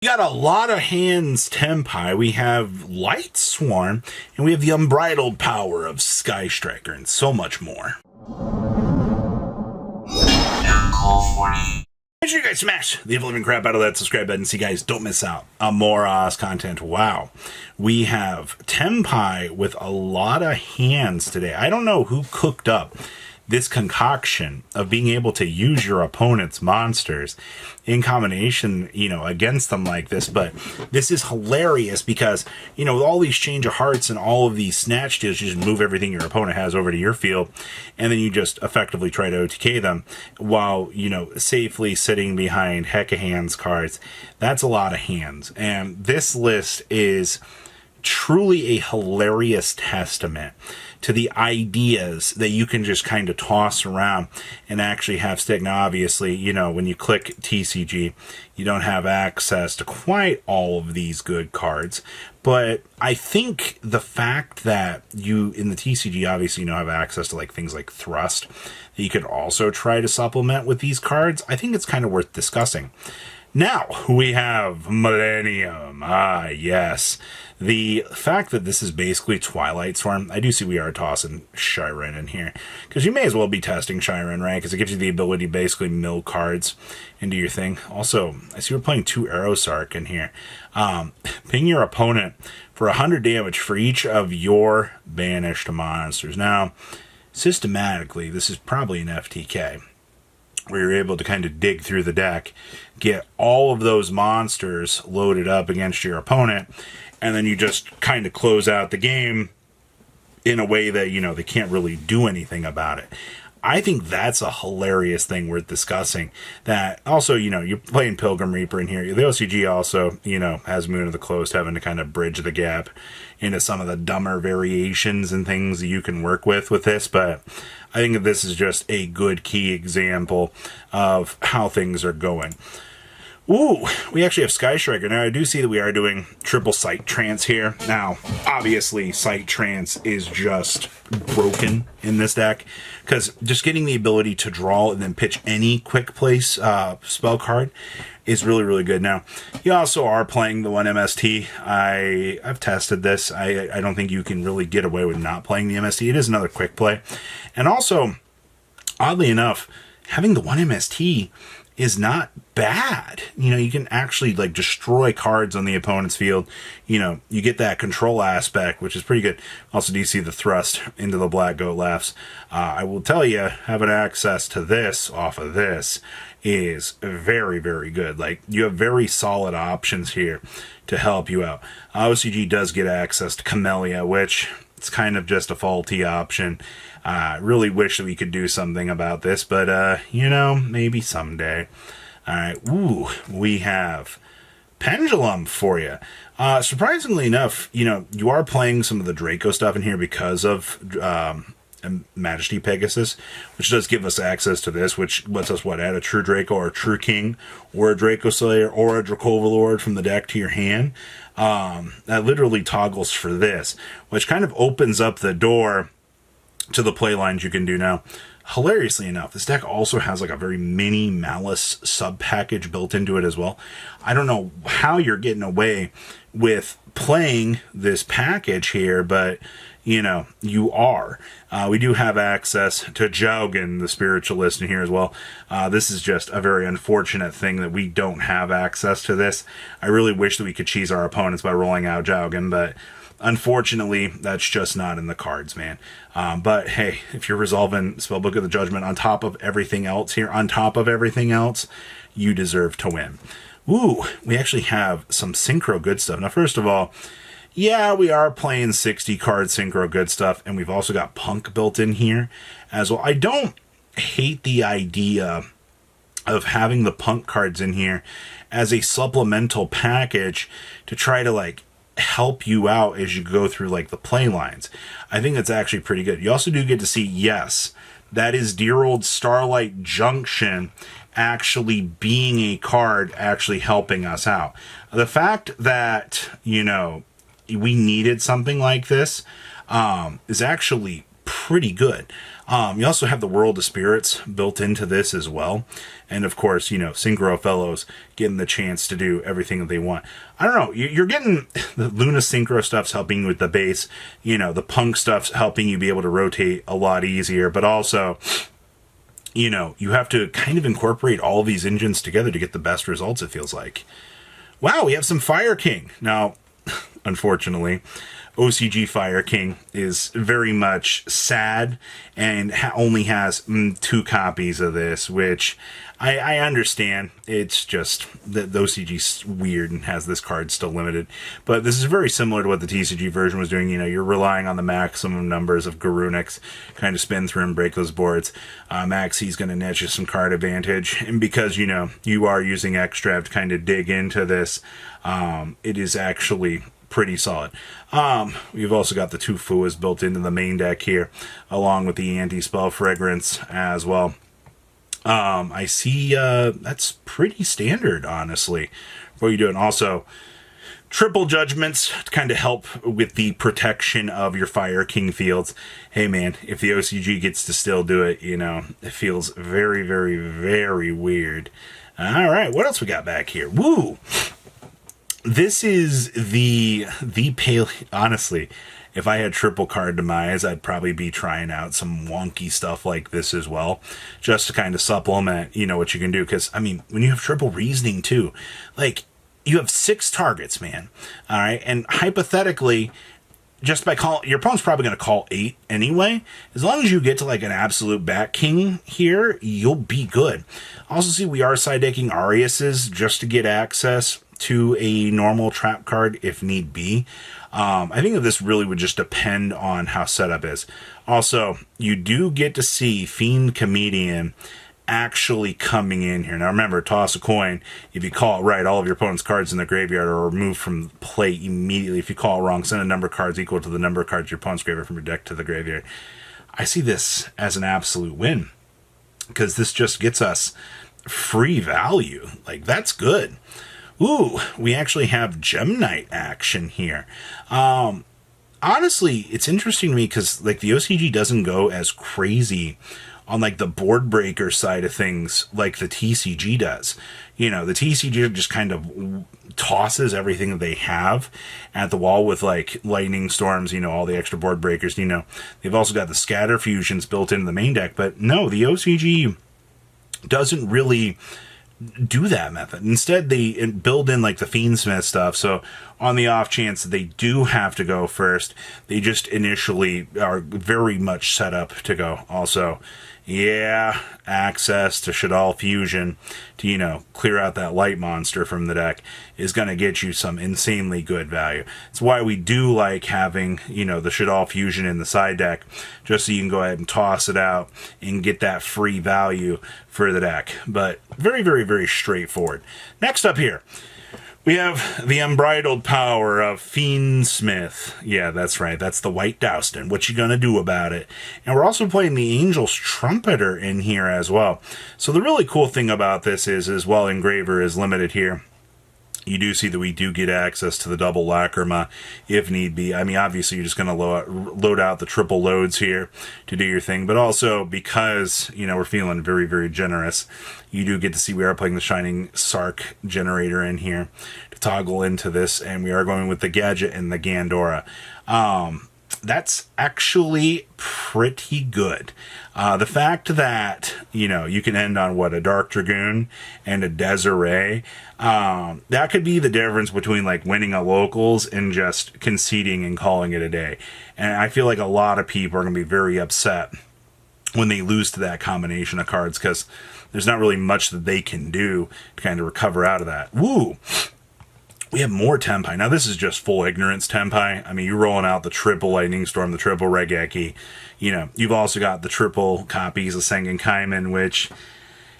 We got a lot of hands Tempai. We have Lightsworn, and we have the unbridled power of MSTStriker, and so much more. Make sure you guys smash the living crap out of that subscribe button so you guys don't miss out on more content. Wow. We have Tempai with a lot of hands today. I don't know who cooked up this concoction of being able to use your opponent's monsters in combination, against them like this, but this is hilarious because, with all these change of hearts and all of these snatch deals, you just move everything your opponent has over to your field, and then you just effectively try to OTK them while, safely sitting behind Hecahands cards. That's a lot of hands, and this list is truly a hilarious testament to the ideas that you can just kind of toss around and actually have stick. Now, obviously, when you click TCG, you don't have access to quite all of these good cards. But I think the fact that you, in the TCG, obviously, have access to things like Thrust, that you could also try to supplement with these cards, I think it's kind of worth discussing. Now, we have Millennium. Ah, yes. The fact that this is basically Lightsworn, I do see we are tossing Chiron in here. Because you may as well be testing Chiron, right? Because it gives you the ability to basically mill cards into your thing. Also, I see we're playing 2 Aerosark in here. Ping your opponent for 100 damage for each of your banished monsters. Now, systematically, this is probably an FTK, where you're able to kind of dig through the deck, get all of those monsters loaded up against your opponent, and then you just kind of close out the game in a way that, they can't really do anything about it. I think that's a hilarious thing worth discussing. That also, you're playing Pilgrim Reaper in here. The OCG also, has Moon of the Closed Heaven to kind of bridge the gap into some of the dumber variations and things that you can work with this. But I think that this is just a good key example of how things are going. Ooh, we actually have MSTStriker. Now, I do see that we are doing triple Sight Trance here. Now, obviously, Sight Trance is just broken in this deck, because just getting the ability to draw and then pitch any quick place spell card is really, really good. Now, you also are playing the one MST. I've tested this. I don't think you can really get away with not playing the MST. It is another quick play. And also, oddly enough, having the one MST is not bad. You can actually destroy cards on the opponent's field. You get that control aspect, which is pretty good. Also, do you see the thrust into the Black Goat Laughs? I will tell you, having access to this off of this is very, very good. You have very solid options here to help you out. OCG does get access to Camellia, which it's kind of just a faulty option. I really wish that we could do something about this, but, maybe someday. Alright, ooh, we have Pendulum for you. Surprisingly enough, you are playing some of the Draco stuff in here because of Majesty Pegasus, which does give us access to this, which lets us, add a True Draco or a True King, or a Draco Slayer, or a Dracovalord from the deck to your hand. That literally toggles for this, which kind of opens up the door to the play lines you can do now. Hilariously enough, this deck also has a very mini Malice sub package built into it as well. I don't know how you're getting away with playing this package here, but you are. We do have access to Jaugen, the Spiritualist, in here as well. This is just a very unfortunate thing that we don't have access to this. I really wish that we could cheese our opponents by rolling out Jaugen, but unfortunately, that's just not in the cards, man. But hey, if you're resolving Spellbook of the Judgment on top of everything else here, you deserve to win. Ooh, we actually have some Synchro good stuff. Now, first of all, yeah, we are playing 60 card Synchro good stuff, and we've also got Punk built in here as well. I don't hate the idea of having the Punk cards in here as a supplemental package to try to help you out as you go through the play lines. I think that's actually pretty good. You also do get to see, yes, that is dear old Starlight Junction actually being a card actually helping us out. The fact that, we needed something like this is actually pretty good. You also have the World of Spirits built into this as well. And of course, you know, Synchro fellows getting the chance to do everything that they want. I don't know, you're getting the Luna Synchro stuff's helping you with the base. You know, the Punk stuff's helping you be able to rotate a lot easier. But also, you know, you have to kind of incorporate all of these engines together to get the best results, it feels like. Wow, we have some Fire King. Now, unfortunately, OCG Fire King is very much sad and only has 2 copies of this, which I understand. It's just that the OCG's weird and has this card still limited. But this is very similar to what the TCG version was doing. You know, you're relying on the maximum numbers of Garuniks, kind of spin through and break those boards. Maxi's going to net you some card advantage. And because, you know, you are using Extrav to kind of dig into this, it is actually pretty solid. We've also got the 2 Fuas built into the main deck here, along with the Anti-Spell Fragrance as well. I see that's pretty standard, honestly, what you're doing. Also, triple judgments to kind of help with the protection of your Fire King fields. Hey man, if the OCG gets to still do it, you know, it feels very, very, very weird. All right, what else we got back here? Woo! This is the pale. Honestly, if I had triple card Demise, I'd probably be trying out some wonky stuff like this as well, just to kind of supplement, you know, what you can do. Because, I mean, when you have triple reasoning too, like, you have 6 targets, man. All right, and hypothetically, just by calling, your opponent's probably going to call 8 anyway. As long as you get to like an absolute back king here, you'll be good. Also, see, we are side decking Ariases just to get access to a normal trap card if need be. I think that this really would just depend on how setup is. Also, you do get to see Fiend Comedian actually coming in here. Now remember, toss a coin. If you call it right, all of your opponent's cards in the graveyard are removed from play immediately. If you call it wrong, send a number of cards equal to the number of cards your opponent's graveyard from your deck to the graveyard. I see this as an absolute win, because this just gets us free value. Like, that's good. Ooh, we actually have Gem Knight action here. Honestly, it's interesting to me because, like, the OCG doesn't go as crazy on, like, the board breaker side of things like the TCG does. You know, the TCG just kind of tosses everything that they have at the wall with, like, lightning storms, you know, all the extra board breakers. You know, they've also got the scatter fusions built into the main deck. But no, the OCG doesn't really do that method. Instead, they build in like the Fiendsmith stuff, so on the off chance that they do have to go first, they just initially are very much set up to go. Also, yeah, access to Shaddoll Fusion to, you know, clear out that light monster from the deck is going to get you some insanely good value. It's why we do like having, you know, the Shaddoll Fusion in the side deck, just so you can go ahead and toss it out and get that free value for the deck. But very, very, very straightforward. Next up here, we have the unbridled power of Fiendsmith. Yeah, that's right. That's the White Doustin. What you gonna do about it? And we're also playing the Angel's Trumpeter in here as well. So the really cool thing about this is while Engraver is limited here, you do see that we do get access to the double Lacrima if need be. I mean, obviously, you're just going to load out the triple loads here to do your thing. But also, because, you know, we're feeling very, very generous, you do get to see we are playing the Shining Sark generator in here to toggle into this. And we are going with the Gadget and the Gandora. That's actually pretty good. The fact that, you know, you can end on, what, a Dark Dragoon and a Desiree, that could be the difference between, like, winning a locals and just conceding and calling it a day. And I feel like a lot of people are going to be very upset when they lose to that combination of cards, because there's not really much that they can do to kind of recover out of that. Woo! We have more Tempai. Now, this is just full ignorance Tempai. I mean, you're rolling out the triple Lightning Storm, the triple Regeki. You know, you've also got the triple copies of Sengen Kaiman, which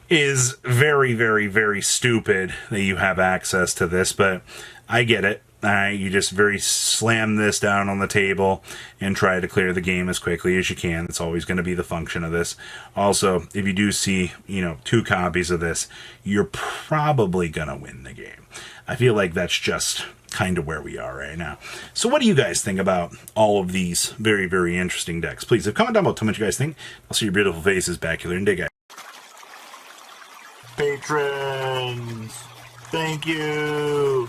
is very, very, very stupid that you have access to this, but I get it. You just slam this down on the table and try to clear the game as quickly as you can. It's always going to be the function of this. Also, if you do see, 2 copies of this, you're probably going to win the game. I feel like that's just kind of where we are right now. So what do you guys think about all of these very, very interesting decks? Please, comment down below. Tell me what you guys think. I'll see your beautiful faces back here in day, guys. Patrons, thank you.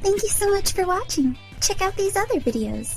Thank you so much for watching. Check out these other videos.